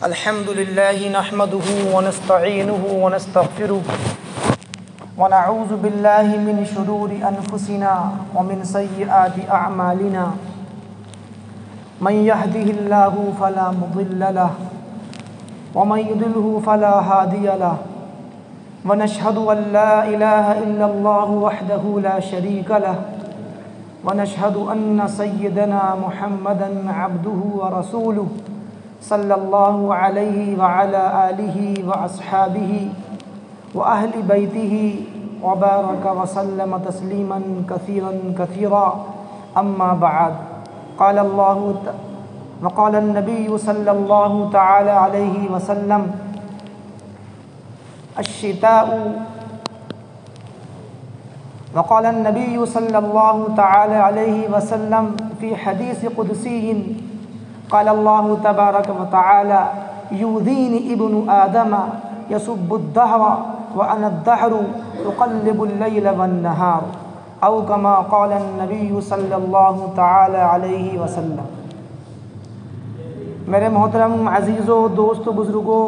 الحمد لله نحمده ونستعينه ونستغفره ونعوذ بالله من شرور أنفسنا ومن سيئات أعمالنا من يهده الله فلا مضل له ومن يضلل فلا هادي له ونشهد أن لا إله إلا الله وحده لا شريك له ونشهد أن سيدنا محمدا عبده ورسوله صلی اللہ علیہ وعلى آلہ وأصحابہ وأہل بیتہ وبارک وسلم تسلیما کثیرا کثیرا اما بعد قال اللہ وقال النبی صلی اللہ تعالی علیہ وسلم الشتاء وقال النبی صلی اللہ تعالی علیہ وسلم فی حدیث قدسی قال اللہ تبارک وتعالی یؤذینی ابن آدم یسب الدہر وانا الدہر اقلب اللیل والنہار او کما قال النبی صلی اللہ تعالی علیہ وسلم۔ میرے محترم عزیزوں، دوستو، بزرگوں،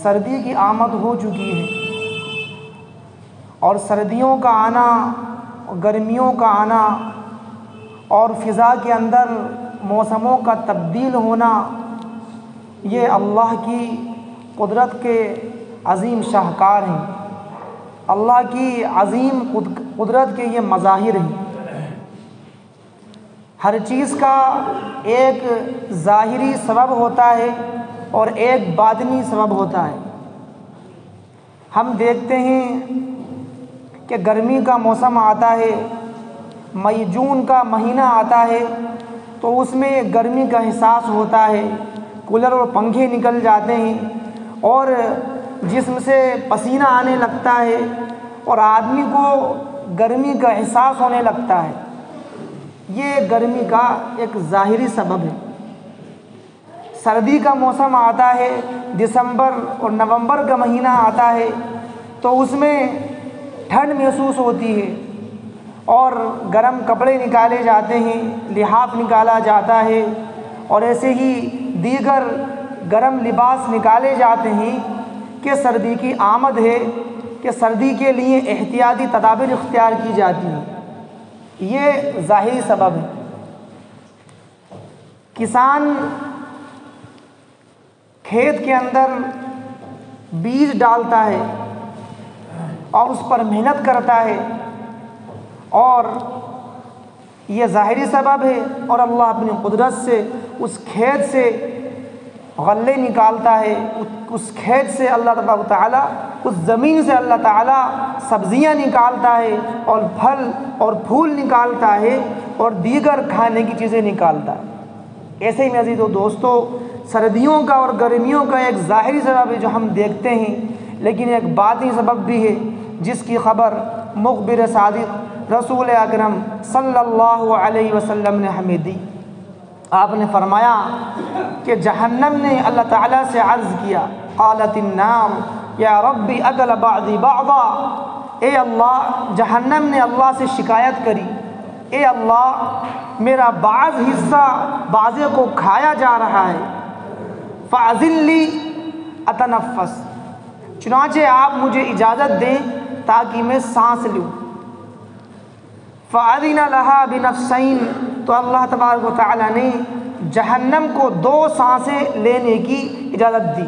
سردی کی آمد ہو چکی ہے اور سردیوں کا آنا، گرمیوں کا آنا اور فضا کے اندر موسموں کا تبدیل ہونا، یہ اللہ کی قدرت کے عظیم شاہکار ہیں، اللہ کی عظیم قدرت کے یہ مظاہر ہیں۔ ہر چیز کا ایک ظاہری سبب ہوتا ہے اور ایک باطنی سبب ہوتا ہے۔ ہم دیکھتے ہیں کہ گرمی کا موسم آتا ہے، مئی جون کا مہینہ آتا ہے تو اس میں گرمی کا احساس ہوتا ہے، کولر اور پنکھے نکل جاتے ہیں اور جسم سے پسینہ آنے لگتا ہے اور آدمی کو گرمی کا احساس ہونے لگتا ہے۔ یہ گرمی کا ایک ظاہری سبب ہے۔ سردی کا موسم آتا ہے، دسمبر اور نومبر کا مہینہ آتا ہے تو اس میں ٹھنڈ محسوس ہوتی ہے اور گرم کپڑے نکالے جاتے ہیں، لحاف نکالا جاتا ہے اور ایسے ہی دیگر گرم لباس نکالے جاتے ہیں کہ سردی کی آمد ہے، کہ سردی کے لیے احتیاطی تدابیر اختیار کی جاتی ہیں۔ یہ ظاہری سبب ہے۔ کسان کھیت کے اندر بیج ڈالتا ہے اور اس پر محنت کرتا ہے اور یہ ظاہری سبب ہے، اور اللہ اپنی قدرت سے اس کھیت سے غلے نکالتا ہے، اس کھیت سے اللہ تبارک و تعالیٰ، اس زمین سے اللہ تعالیٰ سبزیاں نکالتا ہے اور پھل اور پھول نکالتا ہے اور دیگر کھانے کی چیزیں نکالتا ہے۔ ایسے ہی عزیز و دوستو، سردیوں کا اور گرمیوں کا ایک ظاہری سبب ہے جو ہم دیکھتے ہیں، لیکن ایک باطنی سبب بھی ہے جس کی خبر مخبر صادق رسول اکرم صلی اللہ علیہ وسلم نے ہمیں دی۔ آپ نے فرمایا کہ جہنم نے اللہ تعالیٰ سے عرض کیا، قالت النار یا ربی اکل بعضی بعضا، اے اللہ، جہنم نے اللہ سے شکایت کری، اے اللہ، میرا بعض حصہ بعضے کو کھایا جا رہا ہے، فاذن لی اتنفس، چنانچہ آپ مجھے اجازت دیں تاکہ میں سانس لوں۔ فَأَذِنَ لَهَا بِنَفْسَيْنِ، تو اللہ تبارک و تعالیٰ نے جہنم کو 2 سانسیں لینے کی اجازت دی،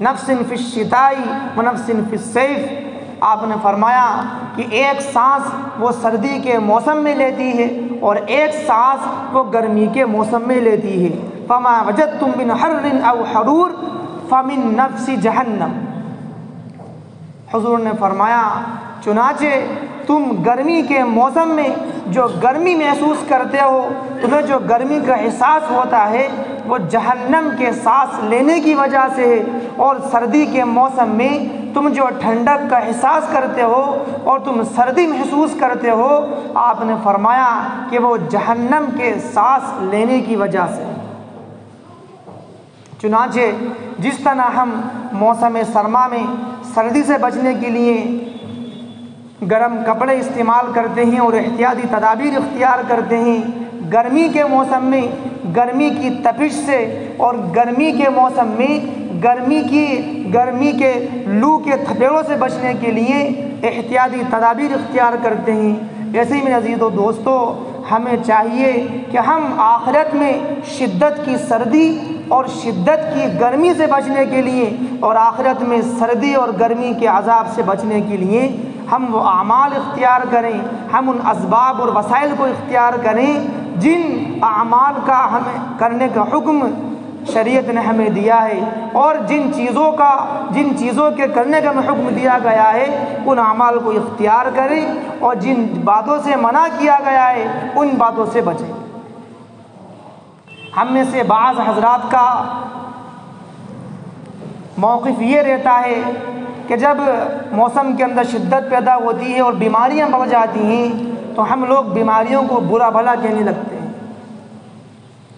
نفس فی الشتاء و نفس فی الصیف۔ آپ نے فرمایا کہ ایک سانس وہ سردی کے موسم میں لیتی ہے اور ایک سانس وہ گرمی کے موسم میں لیتی ہے۔ فَمَا وَجَدْتُم مِّنْ حَرٍّ أَوْ حَرُورٍ فَمِن نَفْسِ جہنم۔ حضور نے فرمایا چنانچہ تم گرمی کے موسم میں جو گرمی محسوس کرتے ہو، تمہیں جو گرمی کا احساس ہوتا ہے وہ جہنم کے سانس لینے کی وجہ سے ہے، اور سردی کے موسم میں تم جو ٹھنڈک کا احساس کرتے ہو اور تم سردی محسوس کرتے ہو، آپ نے فرمایا کہ وہ جہنم کے سانس لینے کی وجہ سے۔ چنانچہ جس طرح ہم موسم سرما میں سردی سے بچنے کے لیے گرم کپڑے استعمال کرتے ہیں اور احتیاطی تدابیر اختیار کرتے ہیں، گرمی کے موسم میں گرمی کی تپش سے اور گرمی کے موسم میں گرمی کے لو کے تھپیڑوں سے بچنے کے لیے احتیاطی تدابیر اختیار کرتے ہیں۔ ایسے ہی میرے عزیز و دوستو، ہمیں چاہیے کہ ہم آخرت میں شدت کی سردی اور شدت کی گرمی سے بچنے کے لیے اور آخرت میں سردی اور گرمی کے عذاب سے بچنے کے لیے ہم وہ اعمال اختیار کریں، ہم ان اسباب اور وسائل کو اختیار کریں جن اعمال کا ہمیں کرنے کا حکم شریعت نے ہمیں دیا ہے، اور جن چیزوں کے کرنے کا ہمیں حکم دیا گیا ہے ان اعمال کو اختیار کریں، اور جن باتوں سے منع کیا گیا ہے ان باتوں سے بچیں۔ ہم میں سے بعض حضرات کا موقف یہ رہتا ہے کہ جب موسم کے اندر شدت پیدا ہوتی ہے اور بیماریاں بڑھ جاتی ہیں تو ہم لوگ بیماریوں کو برا بھلا کہنے لگتے ہیں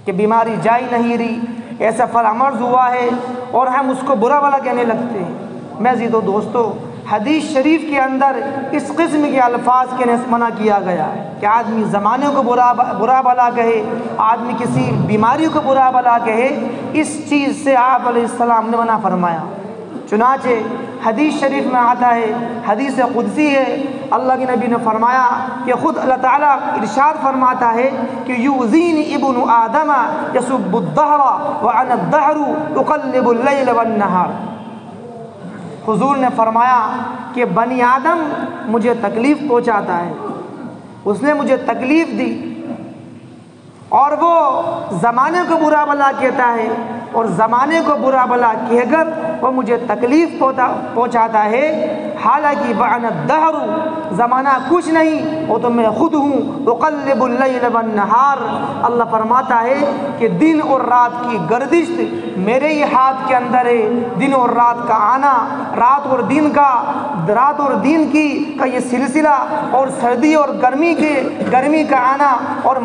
کہ بیماری جا ہی نہیں رہی، ایسا فلاں مرض ہوا ہے، اور ہم اس کو برا بھلا کہنے لگتے ہیں۔ میں عزیز و دوستو، حدیث شریف کے اندر اس قسم کے الفاظ کے منع کیا گیا ہے کہ آدمی زمانے کو برا بھلا کہے، آدمی کسی بیماری کو برا بھلا کہے، اس چیز سے آپ علیہ السلام نے منع فرمایا۔ چنانچہ حدیث شریف میں آتا ہے، حدیث قدسی ہے، اللہ کے نبی نے فرمایا کہ خود اللہ تعالیٰ ارشاد فرماتا ہے کہ یؤذینی ابن آدم یسب الدہر وانا الدہر اقلب اللیل والنہار۔ حضور نے فرمایا کہ بنی آدم مجھے تکلیف پہنچاتا ہے، اس نے مجھے تکلیف دی، اور وہ زمانے کو برا بھلا کہتا ہے، اور زمانے کو برا بھلا کہہ کر وہ مجھے تکلیف پہنچاتا ہے، حالانکہ وانا الدہر، زمانہ کچھ نہیں، وہ تو میں خود ہوں، اقلب اللیل والنہار۔ اللہ فرماتا ہے کہ دن اور رات کی گردش میرے ہی ہاتھ کے اندر ہے، دن اور رات کا آنا، رات اور دن کا یہ سلسلہ، اور سردی اور گرمی کا آنا اور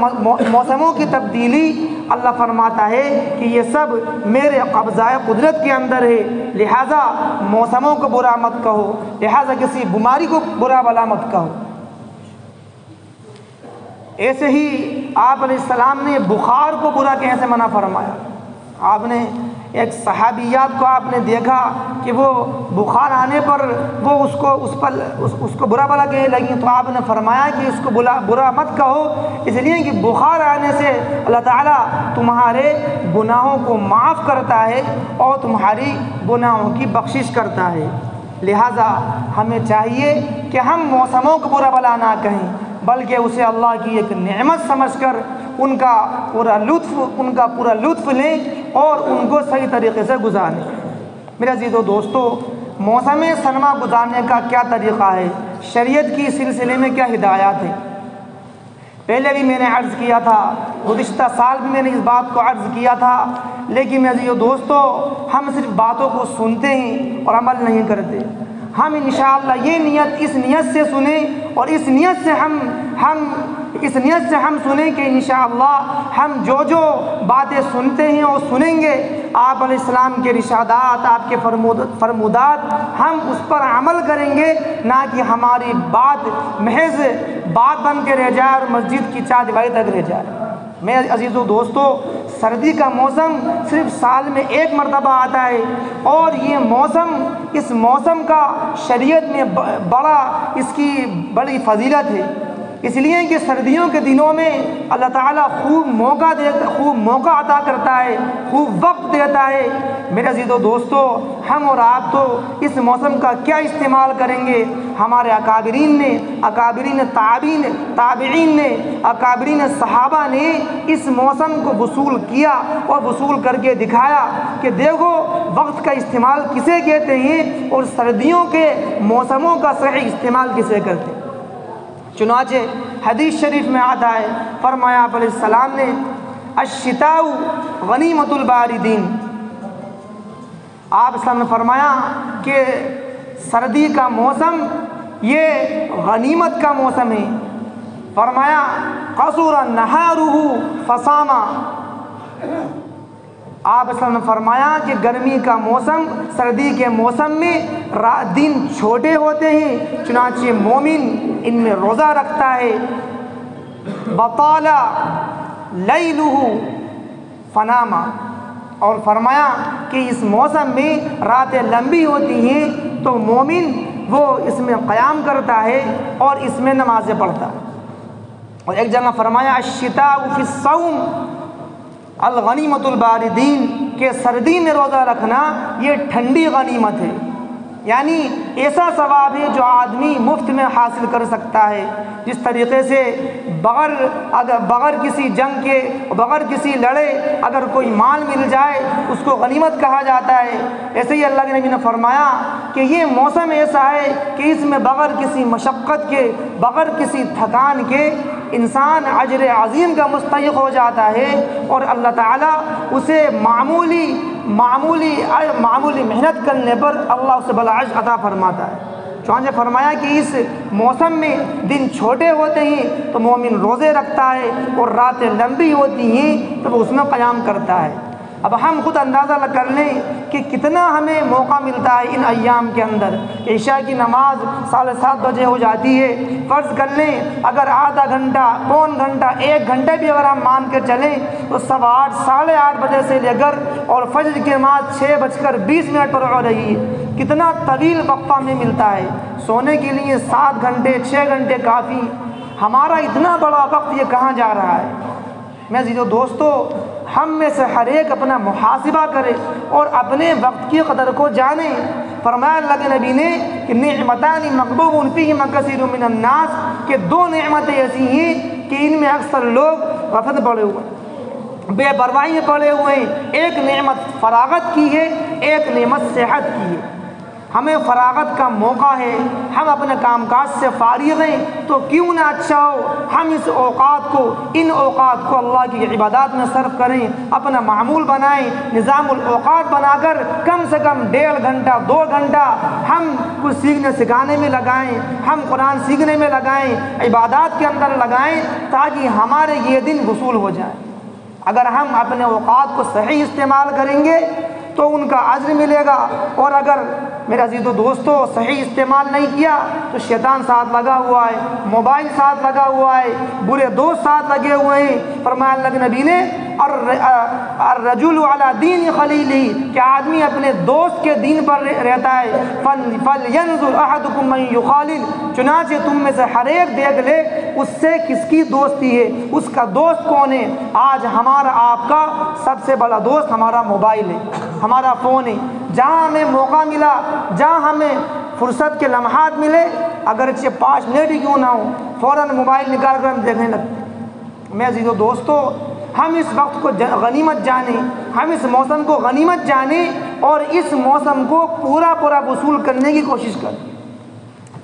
موسموں کی تبدیلی، اللہ فرماتا ہے کہ یہ سب میرے قبضہ قدرت کے اندر ہے، لہذا موسموں کو برا مت کہو، لہذا کسی بیماری کو برا بھلا مت کہو۔ ایسے ہی آپ علیہ السلام نے بخار کو برا کہنے سے منع فرمایا۔ آپ نے ایک صحابیات کو آپ نے دیکھا کہ وہ بخار آنے پر وہ اس کو برا بھلا کہنے لگی، تو آپ نے فرمایا کہ اس کو برا مت کہو، اس لیے کہ بخار آنے سے اللہ تعالیٰ تمہارے گناہوں کو معاف کرتا ہے اور تمہاری گناہوں کی بخشش کرتا ہے۔ لہٰذا ہمیں چاہیے کہ ہم موسموں کو برا بھلا نہ کہیں، بلکہ اسے اللہ کی ایک نعمت سمجھ کر ان کا پورا لطف لیں اور ان کو صحیح طریقے سے گزاریں۔ میرے عزیز و دوستو، موسم سرما گزارنے کا کیا طریقہ ہے، شریعت کی سلسلے میں کیا ہدایات ہے؟ پہلے بھی میں نے عرض کیا تھا، گزشتہ سال بھی میں نے اس بات کو عرض کیا تھا، لیکن میرے عزیز و دوستو، ہم صرف باتوں کو سنتے ہیں اور عمل نہیں کرتے۔ ہم انشاءاللہ اس نیت سے سنیں، اور اس نیت سے ہم سنیں کہ انشاءاللہ ہم جو باتیں سنتے ہیں اور سنیں گے، آپ علیہ السلام کے ارشادات، آپ کے فرمودات، ہم اس پر عمل کریں گے، نہ کہ ہماری بات محض بات بن کے رہ جائے اور مسجد کی چارچائی تک رہ جائے۔ میرے عزیز و دوستو، سردی کا موسم صرف سال میں ایک مرتبہ آتا ہے، اور اس موسم کا شریعت میں اس کی بڑی فضیلت ہے، اس لیے کہ سردیوں کے دنوں میں اللہ تعالیٰ خوب موقع عطا کرتا ہے، خوب وقت دیتا ہے۔ میرے عزیز و دوستو، ہم اور آپ تو اس موسم کا کیا استعمال کریں گے؟ ہمارے اکابرین تابعین نے، اکابرین صحابہ نے اس موسم کو وصول کیا اور وصول کر کے دکھایا کہ دیکھو وقت کا استعمال کسے کہتے ہیں اور سردیوں کے موسموں کا صحیح استعمال کسے کرتے ہیں۔ چنانچہ حدیث شریف میں آتا ہے، فرمایا آپ علیہ السلام نے، الشتاء غنیمت الباردین۔ آپ اسلام نے فرمایا کہ سردی کا موسم یہ غنیمت کا موسم ہے۔ فرمایا قصر نہارہ فصاما۔ آپ اسلام نے فرمایا کہ گرمی کا موسم، سردی کے موسم میں دن چھوٹے ہوتے ہیں، چنانچہ مومن ان میں روزہ رکھتا ہے۔ بطالا لیلہ فناما، اور فرمایا کہ اس موسم میں راتیں لمبی ہوتی ہیں تو مومن وہ اس میں قیام کرتا ہے اور اس میں نمازیں پڑھتا ہے۔ اور ایک جگہ فرمایا الشتاء فی الصوم الغنیمۃ الباردین، کہ سردی میں روزہ رکھنا یہ ٹھنڈی غنیمت ہے، یعنی ایسا ثواب ہے جو آدمی مفت میں حاصل کر سکتا ہے۔ جس طریقے سے بغیر کسی جنگ کے، بغیر کسی لڑے اگر کوئی مال مل جائے اس کو غنیمت کہا جاتا ہے، ایسے ہی اللہ کے نبی نے فرمایا کہ یہ موسم ایسا ہے کہ اس میں بغیر کسی مشقت کے، بغیر کسی تھکان کے انسان اجر عظیم کا مستحق ہو جاتا ہے، اور اللہ تعالیٰ اسے معمولی محنت کرنے پر اللہ اسے بڑا اجر عطا فرماتا ہے۔ چنانچہ فرمایا کہ اس موسم میں دن چھوٹے ہوتے ہیں تو مومن روزے رکھتا ہے، اور راتیں لمبی ہوتی ہیں تو وہ اس میں قیام کرتا ہے۔ اب ہم خود اندازہ کر لیں کہ کتنا ہمیں موقع ملتا ہے ان ایام کے اندر کہ عشاء کی نماز 7:30 بجے ہو جاتی ہے۔ فرض کر لیں اگر آدھا گھنٹہ، پون گھنٹہ، 1 گھنٹہ بھی اگر ہم مان کے چلیں تو 8:15 ساڑھے 8 بجے سے لے کر اور فجر کی نماز 6:20 پر ہو رہی ہے، کتنا طویل وقفہ ہمیں ملتا ہے۔ سونے کے لیے 7 گھنٹے 6 گھنٹے کافی، ہمارا اتنا بڑا وقت یہ کہاں جا رہا ہے؟ میں عزیزو دوستو، ہم میں سے ہر ایک اپنا محاسبہ کرے اور اپنے وقت کی قدر کو جانے۔ فرمایا اللہ کے نبی نے کہ نعمتان مغبون فیہما کثیر من الناس، کہ 2 نعمتیں ایسی ہیں کہ ان میں اکثر لوگ غفلت پڑے ہوئے ہیں، بے پرواہی میں پڑے ہوئے ہیں۔ ایک نعمت فراغت کی ہے، ایک نعمت صحت کی ہے۔ ہمیں فراغت کا موقع ہے، ہم اپنے کام کاج سے فارغ ہیں، تو کیوں نہ اچھا ہو ہم ان اوقات کو اللہ کی عبادات میں صرف کریں، اپنا معمول بنائیں، نظام الاوقات بنا کر کم سے کم 1.5 گھنٹہ 2 گھنٹہ ہم کچھ سیکھنے سکھانے میں لگائیں، ہم قرآن سیکھنے میں لگائیں، عبادات کے اندر لگائیں، تاکہ ہمارے یہ دن وصول ہو جائیں۔ اگر ہم اپنے اوقات کو صحیح استعمال کریں گے تو ان کا اجر ملے گا، اور اگر میرے عزیزو دوستو صحیح استعمال نہیں کیا تو شیطان ساتھ لگا ہوا ہے، موبائل ساتھ لگا ہوا ہے، برے دوست ساتھ لگے ہوئے ہیں۔ فرمایا اللہ کے نبی نے الرجل علی دین خلیلہ، کہ آدمی اپنے دوست کے دین پر رہتا ہے۔ فلینظر احدکم من یخالل، چنانچہ تم میں سے ہر ایک دیکھ لے اس سے کس کی دوستی ہے، اس کا دوست کون ہے۔ آج ہمارا آپ کا سب سے بڑا دوست ہمارا موبائل ہے، ہمارا فون ہے۔ جہاں ہمیں موقع ملا، جہاں ہمیں فرصت کے لمحات ملے، اگرچہ 5 منٹ ہی کیوں نہ ہو، فوراً موبائل نکال کر ہم دیکھنے لگتے ہیں۔ میں عزیزو دوستو، ہم اس وقت کو غنیمت جانیں، ہم اس موسم کو غنیمت جانیں، اور اس موسم کو پورا وصول کرنے کی کوشش کریں۔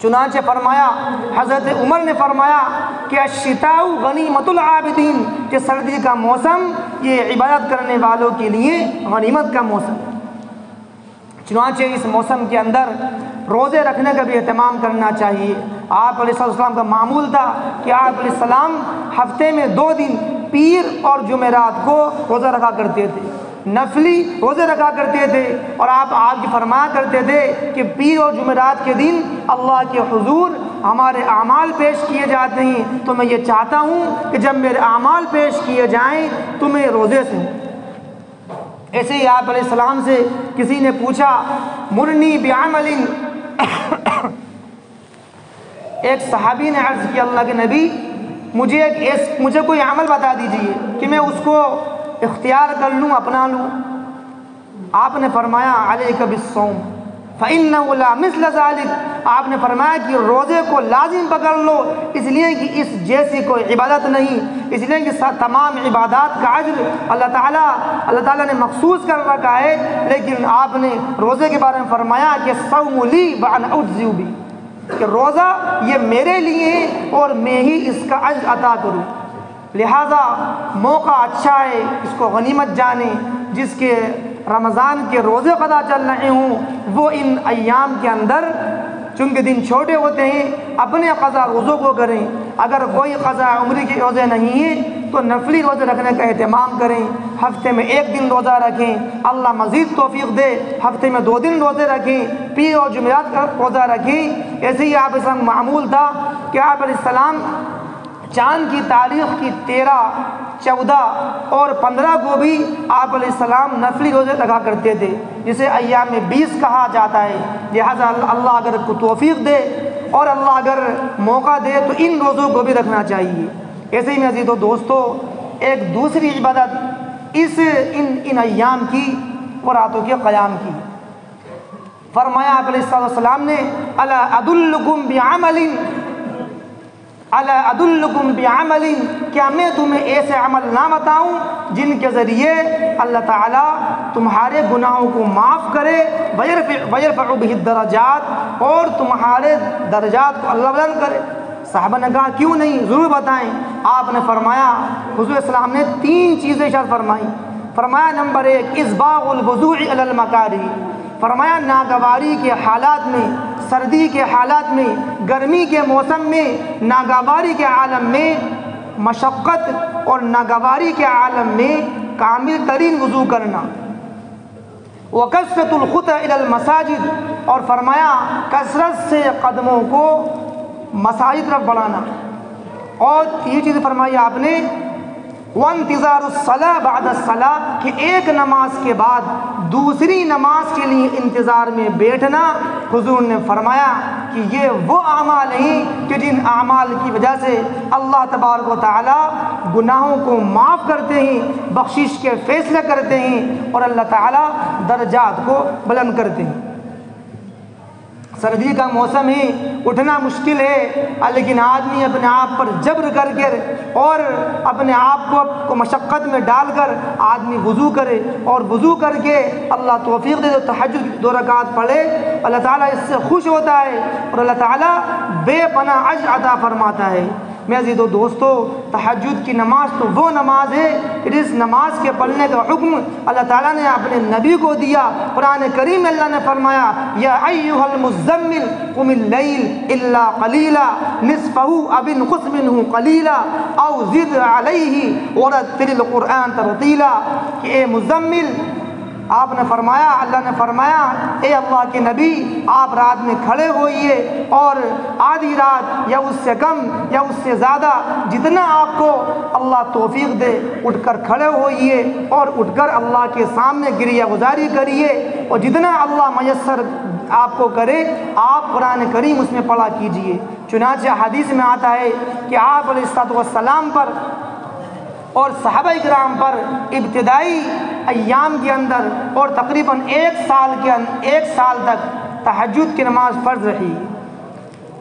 چنانچہ فرمایا، حضرت عمر نے فرمایا کہ الشتاء غنیمت العابدین، کہ سردی کا موسم یہ عبادت کرنے والوں کے لیے غنیمت کا موسم ہے۔ چنانچہ اس موسم کے اندر روزے رکھنے کا بھی اہتمام کرنا چاہیے۔ آپ علیہ السلام کا معمول تھا کہ آپ علیہ السلام ہفتے میں 2 دن پیر اور جمعرات کو روزہ رکھا کرتے تھے، نفلی روزے رکھا کرتے تھے، اور آپ کی فرمایا کرتے تھے کہ پیر اور جمعرات کے دن اللہ کے حضور ہمارے اعمال پیش کیے جاتے ہیں، تو میں یہ چاہتا ہوں کہ جب میرے اعمال پیش کیے جائیں تو میں روزے سے ہوں۔ ایسے ہی آپ علیہ السلام سے کسی نے پوچھا مرنی بعمل، ایک صحابی نے عرض کیا اللہ کے نبی مجھے کوئی عمل بتا دیجئے کہ میں اس کو اختیار کر لوں، اپنا لوں۔ آپ نے فرمایا علیک بالصوم فإنہ لا مثل ذلک، آپ نے فرمایا کہ روزے کو لازم پکڑ لو، اس لیے کہ اس جیسی کوئی عبادت نہیں، اس لیے کہ تمام عبادات کا اجر اللہ تعالیٰ نے مخصوص کر رکھا ہے، لیکن آپ نے روزے کے بارے میں فرمایا کہ صوم لی وانا اجزی بہ، کہ روزہ یہ میرے لیے ہے اور میں ہی اس کا اجر عطا کروں۔ لہذا موقع اچھا ہے، اس کو غنیمت جانیں۔ جس کے رمضان کے روزے قضا چل رہے ہوں وہ ان ایام کے اندر، چونکہ دن چھوٹے ہوتے ہیں، اپنے قضا روزوں کو کریں۔ اگر کوئی قضا عمری کے روزے نہیں ہیں تو نفلی روزے رکھنے کا اہتمام کریں، ہفتے میں 1 دن روزہ رکھیں، اللہ مزید توفیق دے ہفتے میں 2 دن روزے رکھیں، پیر اور جمعرات کا روزہ رکھیں۔ ایسے ہی آپ اسلام معمول تھا کہ آپ علیہ السلام چاند کی تاریخ کی 13 14 اور 15 کو بھی آپ علیہ السلام نفلی روزے لگا کرتے تھے، جسے ایام 20 کہا جاتا ہے۔ لہٰذا اللہ اگر کو توفیق دے اور اللہ اگر موقع دے تو ان روزوں کو بھی رکھنا چاہیے۔ ایسے ہی عزیزو دوستو، ایک دوسری عبادت ان ایام کی اور راتوں کے قیام کی، فرمایا آپ علیہ السلام نے الا ادلکم بعمل، کیا میں تمہیں ایسے عمل نہ بتاؤں جن کے ذریعے اللہ تعالیٰ تمہارے گناہوں کو معاف کرے، ویرفع بہ الدرجات، اور تمہارے درجات کو اللہ بلند کرے۔ صحابہ نے کہا کیوں نہیں، ضرور بتائیں۔ آپ نے فرمایا، حضور السلام نے 3 چیزیں ارشاد فرمائیں۔ فرمایا نمبر 1 اسباغ الوضوء علی المکارہ، فرمایا ناگواری کے حالات میں، سردی کے حالات میں، گرمی کے موسم میں، ناگواری کے عالم میں، مشقت اور ناگواری کے عالم میں کامل ترین وضو کرنا۔ وکثرۃ الخطی الی المساجد، اور فرمایا کثرت سے قدموں کو مساجد طرف بڑھانا۔ اور یہ چیز فرمائی آپ نے وانتظار الصلاۃ بعد الصلاۃ، کہ ایک نماز کے بعد دوسری نماز کے لیے انتظار میں بیٹھنا۔ حضور نے فرمایا کہ یہ وہ اعمال ہیں کہ جن اعمال کی وجہ سے اللہ تبارک و تعالی گناہوں کو معاف کرتے ہیں، بخشش کے فیصلے کرتے ہیں، اور اللہ تعالی درجات کو بلند کرتے ہیں۔ سردی کا موسم ہے، اٹھنا مشکل ہے، لیکن آدمی اپنے آپ پر جبر کر کے اور اپنے آپ کو مشقت میں ڈال کر آدمی وضو کرے، اور وضو کر کے اللہ توفیق دے تو تہجد کی 2 رکعت پڑھے، اللہ تعالیٰ اس سے خوش ہوتا ہے اور اللہ تعالیٰ بے پناہ اجر عطا فرماتا ہے۔ میں عزیزو دوستو، تہجد کی نماز تو وہ نماز ہے کہ جس نماز کے پڑھنے کا حکم اللہ تعالیٰ نے اپنے نبی کو دیا۔ قرآن کریم میں اللہ نے فرمایا یا ایھا المزمل قم اللیل الا قلیلا نصفہ او انقص منہ قلیلا او زد علیہ ورتل القرآن ترتیلا، کہ اے مزمل، آپ نے فرمایا، اللہ نے فرمایا اے اللہ کے نبی، آپ رات میں کھڑے ہوئیے اور آدھی رات یا اس سے کم یا اس سے زیادہ جتنا آپ کو اللہ توفیق دے اٹھ کر کھڑے ہوئیے اور اٹھ کر اللہ کے سامنے گریہ گزاری کریے، اور جتنا اللہ میسر آپ کو کرے آپ قرآن کریم اس میں پڑھا کیجئے۔ چنانچہ حدیث میں آتا ہے کہ آپ علیہ الصلوۃ والسلام پر اور صحابہ کرام پر ابتدائی ایام کے اندر اور تقریباً 1 سال تک تہجد کی نماز فرض رہی،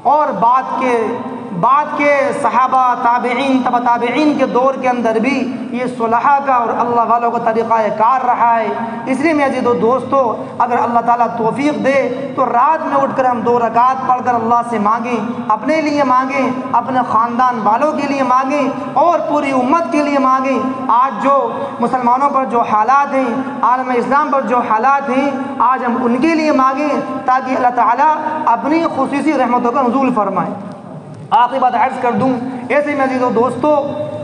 اور بعد کے صحابہ تابعین تبع تابعین کے دور کے اندر بھی یہ صلحاء کا اور اللہ والوں کا طریقہ کار رہا ہے۔ اس لیے میرے عزیزو دوستو، اگر اللہ تعالیٰ توفیق دے تو رات میں اٹھ کر ہم 2 رکعت پڑھ کر اللہ سے مانگیں، اپنے لیے مانگیں، اپنے خاندان والوں کے لیے مانگیں، اور پوری امت کے لیے مانگیں۔ آج جو مسلمانوں پر جو حالات ہیں، عالم اسلام پر جو حالات ہیں، آج ہم ان کے لیے مانگیں تاکہ اللہ تعالیٰ اپنی خصوصی رحمتوں کا نزول فرمائے۔ آخری بات عرض کر دوں، ایسے میں عزیزو دوستو،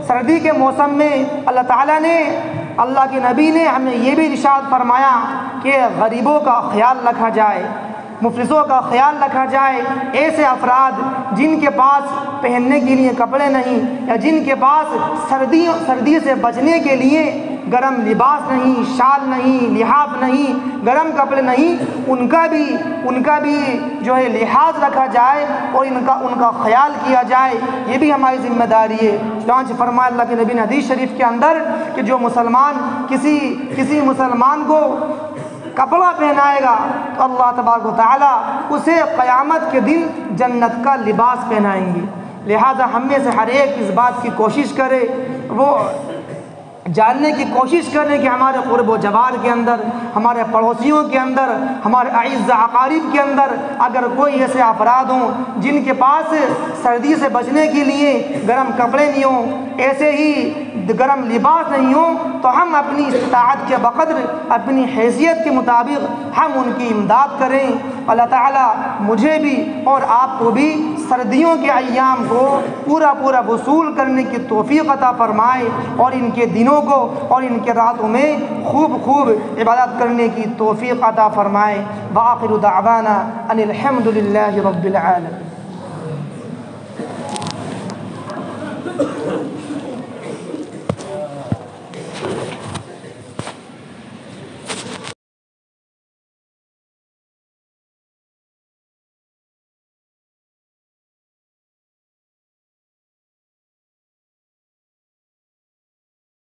سردی کے موسم میں اللہ تعالیٰ نے، اللہ کے نبی نے ہمیں یہ بھی ارشاد فرمایا کہ غریبوں کا خیال رکھا جائے، مفلسوں کا خیال رکھا جائے، ایسے افراد جن کے پاس پہننے کے لیے کپڑے نہیں، یا جن کے پاس سردی سے بچنے کے لیے گرم لباس نہیں، شال نہیں، لحاف نہیں، گرم کپڑے نہیں، ان کا بھی جو ہے لحاظ رکھا جائے اور ان کا خیال کیا جائے، یہ بھی ہماری ذمہ داری ہے۔ چنانچہ فرمایا اللہ کے نبی نے حدیث شریف کے اندر کہ جو مسلمان کسی مسلمان کو کپڑا پہنائے گا تو اللہ تبارک و تعالیٰ اسے قیامت کے دن جنت کا لباس پہنائیں گے۔ لہذا ہم میں سے ہر ایک اس بات کی کوشش کرے، وہ جاننے کی کوشش کریں کہ ہمارے قرب و جوار کے اندر، ہمارے پڑوسیوں کے اندر، ہمارے اعزاء اقارب کے اندر اگر کوئی ایسے افراد ہوں جن کے پاس سردی سے بچنے کے لیے گرم کپڑے نہیں ہوں، ایسے ہی گرم لباس نہیں ہوں، تو ہم اپنی استطاعت کے بقدر، اپنی حیثیت کے مطابق ہم ان کی امداد کریں۔ اللہ تعالیٰ مجھے بھی اور آپ کو بھی سردیوں کے ایام کو پورا وصول کرنے کی توفیق عطا فرمائے، اور ان کے دنوں کو اور ان کے راتوں میں خوب عبادت کرنے کی توفیق عطا فرمائے۔ وآخر دعوانا ان الحمد للہ رب العالمین۔